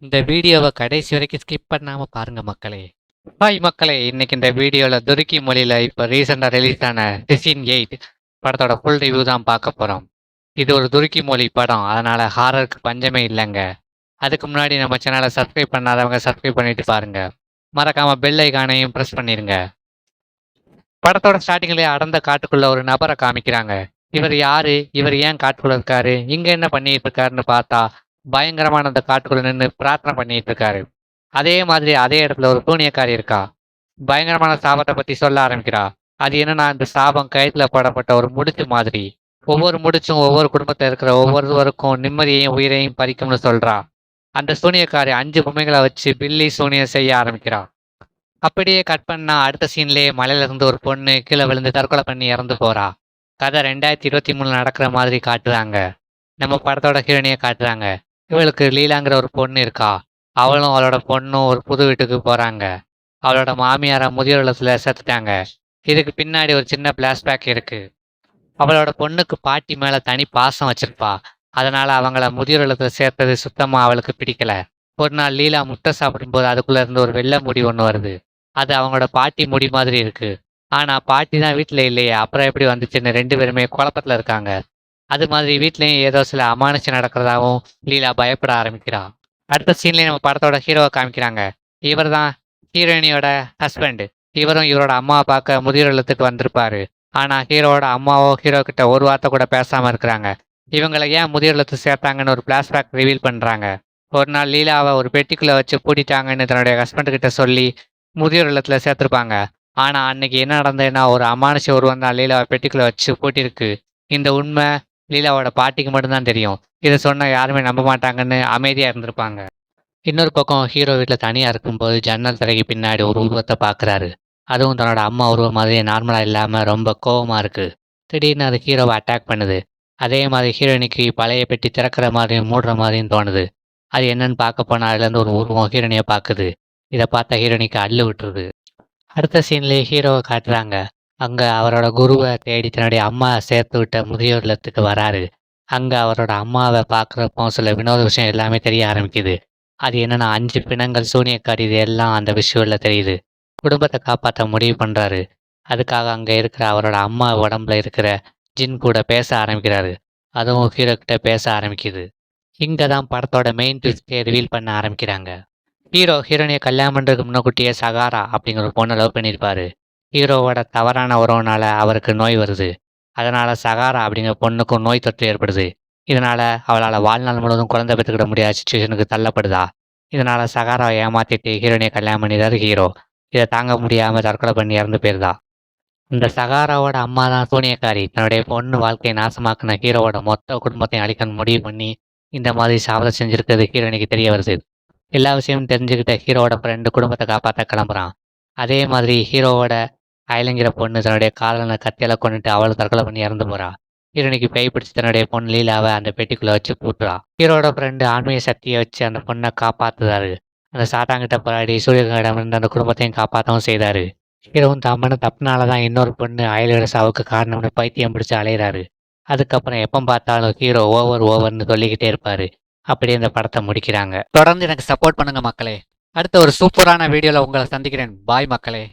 இந்த வீடியோவை கடைசி வரைக்கும் ஸ்கிப் பண்ணாம பாருங்க மக்களே. ஹாய் மக்களே, இன்னைக்கு இந்த வீடியோவில் துருக்கி மொழியில் இப்போ ரீசெண்டாக ரிலீஸ் ஆன டிசின் 8 படத்தோட ஃபுல் ரிவ்யூ தான் பார்க்க போகிறோம். இது ஒரு துருக்கி மொழி படம், அதனால் ஹாரருக்கு பஞ்சமே இல்லைங்க. அதுக்கு முன்னாடி நம்ம சேனலை சப்ஸ்கிரைப் பண்ணாதவங்க சப்ஸ்கிரைப் பண்ணிட்டு பாருங்க. மறக்காமல் பெல் ஐகானையும் ப்ரெஸ் பண்ணிடுங்க. படத்தோட ஸ்டார்டிங்லேயே அடர்ந்த காட்டுக்குள்ள ஒரு நபரை காமிக்கிறாங்க. இவர் யாரு, இவர் ஏன் காட்டுக்குள்ள இருக்காரு, இங்க என்ன பண்ணிட்டு இருக்காருன்னு பார்த்தா பயங்கரமான அந்த காட்டுக்குள்ள நின்று பிரார்த்தனை பண்ணிட்டு இருக்காரு. அதே மாதிரி அதே இடத்துல ஒரு பூனியக்காரி இருக்கா. பயங்கரமான சாபத்தை பத்தி சொல்ல ஆரம்பிக்கிறா. அது என்னன்னா, இந்த சாபம் கயிற்றுல போடப்பட்ட ஒரு முடிச்சு மாதிரி. ஒவ்வொரு முடிச்சும் ஒவ்வொரு குடும்பத்தில் இருக்கிற ஒவ்வொருவருக்கும் நிம்மதியையும் உயிரையும் பறிக்கும்னு சொல்றா. அந்த சூனியக்காரி 5 பொம்மைகளை வச்சு பில்லி சூனியம் செய்ய ஆரம்பிக்கிறா. அப்படியே கட் பண்ணா அடுத்த சீன்லயே மலையில இருந்து ஒரு பொண்ணு கீழே விழுந்து தற்கொலை பண்ணி இறந்து போறா. கதை 2023 நடக்கிற மாதிரி காட்டுறாங்க. நம்ம படத்தோட ஹீரோனியை காட்டுறாங்க. இவளுக்கு லீலாங்கிற ஒரு பொண்ணு இருக்கா. அவளும் அவளோட பொண்ணும் ஒரு புது வீட்டுக்கு போறாங்க. அவளோட மாமியார முதியோர் இல்லத்துல சேர்த்துட்டாங்க. இதுக்கு பின்னாடி ஒரு சின்ன பிளாஷ்பேக் இருக்கு. அவளோட பொண்ணுக்கு பாட்டி மேல தனி பாசம் வச்சிருப்பா. அதனால அவங்கள முதியோர் இல்லத்துல சேர்த்தது சுத்தமா அவளுக்கு பிடிக்கல. ஒரு நாள் லீலா முட்டை சாப்பிடும்போது அதுக்குள்ள இருந்து ஒரு வெள்ளை முடி ஒன்று வருது. அது அவங்களோட பாட்டி முடி மாதிரி இருக்கு. ஆனா பாட்டி தான் வீட்டுல இல்லையே, அப்புறம் எப்படி வந்துச்சுன்னு 2 பேருமே குழப்பத்துல இருக்காங்க. அது மாதிரி வீட்லயும் ஏதோ சில அமானுஷம் நடக்கிறதாவும் லீலா பயப்பட ஆரம்பிக்கிறா. அடுத்த சீன்லயே நம்ம படத்தோட ஹீரோவை காமிக்கிறாங்க. இவர் தான் ஹீரோயினியோட ஹஸ்பண்ட். இவரும் இவரோட அம்மாவை பார்க்க முதியோர் இல்லத்துக்கு வந்திருப்பாரு. ஆனா ஹீரோவோட அம்மாவோ ஹீரோ கிட்ட ஒரு வார்த்தை கூட பேசாம இருக்கிறாங்க. இவங்களை ஏன் முதியோர் இல்லத்துக்கு சேர்த்தாங்கன்னு ஒரு பிளாஷ்பேக் ரிவீல் பண்றாங்க. ஒரு நாள் லீலாவை ஒரு பெட்டிக்குள்ள வச்சு பூட்டிட்டாங்கன்னு தன்னுடைய ஹஸ்பண்ட் கிட்ட சொல்லி முதியோர் இல்லத்துல சேர்த்திருப்பாங்க. ஆனா அன்னைக்கு என்ன நடந்ததுன்னா, ஒரு அமானுஷ உருவம் தான் லீலாவை பெட்டிக்குள்ள வச்சு பூட்டிருக்கு. இந்த உண்மை லீலாவோட பாட்டிக்கு மட்டும்தான் தெரியும். இதை சொன்னா யாருமே நம்ப மாட்டாங்கன்னு அமைதியா இருந்திருப்பாங்க. இன்னொரு பக்கம் ஹீரோ வீட்டில் தனியா இருக்கும்போது ஜன்னல் திரைக்கு பின்னாடி ஒரு உருவத்தை பார்க்குறாரு. அதுவும் தன்னோட அம்மா உருவம் மாதிரியே நார்மலா இல்லாம ரொம்ப கோவமா இருக்கு. திடீர்னு அது ஹீரோவை அட்டாக் பண்ணுது. அதே மாதிரி ஹீரோயினிக்கு பழைய பெட்டி திறக்கிற மாதிரியும் மூடுற மாதிரியும் தோணுது. அது என்னன்னு பார்க்க போனா அதுலேருந்து ஒரு உருவம் ஹீரோனியை பார்க்குது. இதை பார்த்தா ஹீரோனிக்கு அள்ளு விட்டுருது. அடுத்த சீன்லேயே ஹீரோவை காட்டுறாங்க. அங்க அவரோட குருவை தேடி தன்னுடைய அம்மா சேர்த்து விட்ட முதியோர் இல்லத்துக்கு வராரு. அங்க அவரோட அம்மாவை பார்க்குறப்போ சில வினோத விஷயம் எல்லாமே தெரிய ஆரம்பிக்குது. அது என்னன்னா, 5 பிணங்கள், சூனியக்காரி, இது எல்லாம் அந்த விஷுவல்ல தெரியுது. குடும்பத்தை காப்பாற்ற முடிவு பண்றாரு. அதுக்காக அங்க இருக்கிற அவரோட அம்மா உடம்புல இருக்கிற ஜின் கூட பேச ஆரம்பிக்கிறாரு. அதுவும் ஹீரோ கிட்ட பேச ஆரம்பிக்குது. இங்க தான் படத்தோட மெயின் ட்விஸ்டே ரிவீல் பண்ண ஆரம்பிக்கிறாங்க. ஹீரோ ஹீரோனியை கல்யாணம் பண்ணுறதுக்கு முன்னக்கூட்டியே சகாரா அப்படிங்கிற ஒரு பொண்ணை லவ் பண்ணியிருப்பாரு. ஹீரோவோட தவறான உறவுனால அவருக்கு நோய் வருது. அதனால சகாரா அப்படிங்கிற பொண்ணுக்கும் நோய் தொற்று ஏற்படுது. இதனால அவளால் வாழ்நாள் முழுவதும் குழந்தை பெற்றுக்கிட முடியாத சுச்சுவேஷனுக்கு தள்ளப்படுதா. இதனால சகாராவை ஏமாத்திட்டு ஹீரோனியை கல்யாணம் பண்ணிடுறாரு ஹீரோ. இதை தாங்க முடியாம தற்கொலை பண்ணி இறந்து போயிருதா. இந்த சகாராவோட அம்மா தான் சூனியக்காரி. தன்னுடைய பொண்ணு வாழ்க்கையை நாசமாக்குன ஹீரோவோட மொத்த குடும்பத்தையும் அழிக்கணும்னு முடிவு பண்ணி இந்த மாதிரி சாபத்தை செஞ்சிருக்கிறது ஹீரோனிக்கு தெரிய வருது. எல்லா விஷயமும் தெரிஞ்சுக்கிட்ட ஹீரோவோட ஃப்ரெண்டு குடும்பத்தை காப்பாற்ற கிளம்புறான். அதே மாதிரி ஹீரோவோட அயலங்கிற பொண்ணு தன்னுடைய காதலனை கத்தியால கொண்டுட்டு அவளும் தற்கொலை பண்ணி இறந்து போறா. ஹீரோனிக்கு பேய் பிடிச்சி தன்னுடைய பொண்ணு லீலாவை அந்த பெட்டிக்குள்ள வச்சு பூட்டுறா. ஹீரோட ஃப்ரெண்டு ஆன்மீக சக்தியை வச்சு அந்த பொண்ணை காப்பாத்துறாரு. அந்த சாத்தாங்கிட்ட போராடி சூரியனிடமிருந்து அந்த குடும்பத்தையும் காப்பாற்றவும் செய்தாரு. ஹீரோவும் தான் பண்ண தப்புனால தான் இன்னொரு பொண்ணு அயலோட சாவுக்கு காரணம்னு பைத்தியம் பிடிச்சி அலையிறாரு. அதுக்கப்புறம் எப்போ பார்த்தாலும் ஹீரோ ஓவர்னு சொல்லிக்கிட்டே இருப்பாரு. அப்படியே இந்த படத்தை முடிக்கிறாங்க. தொடர்ந்து எனக்கு சப்போர்ட் பண்ணுங்க மக்களே. அடுத்த ஒரு சூப்பரான வீடியோவில் உங்களை சந்திக்கிறேன். பாய் மக்களே.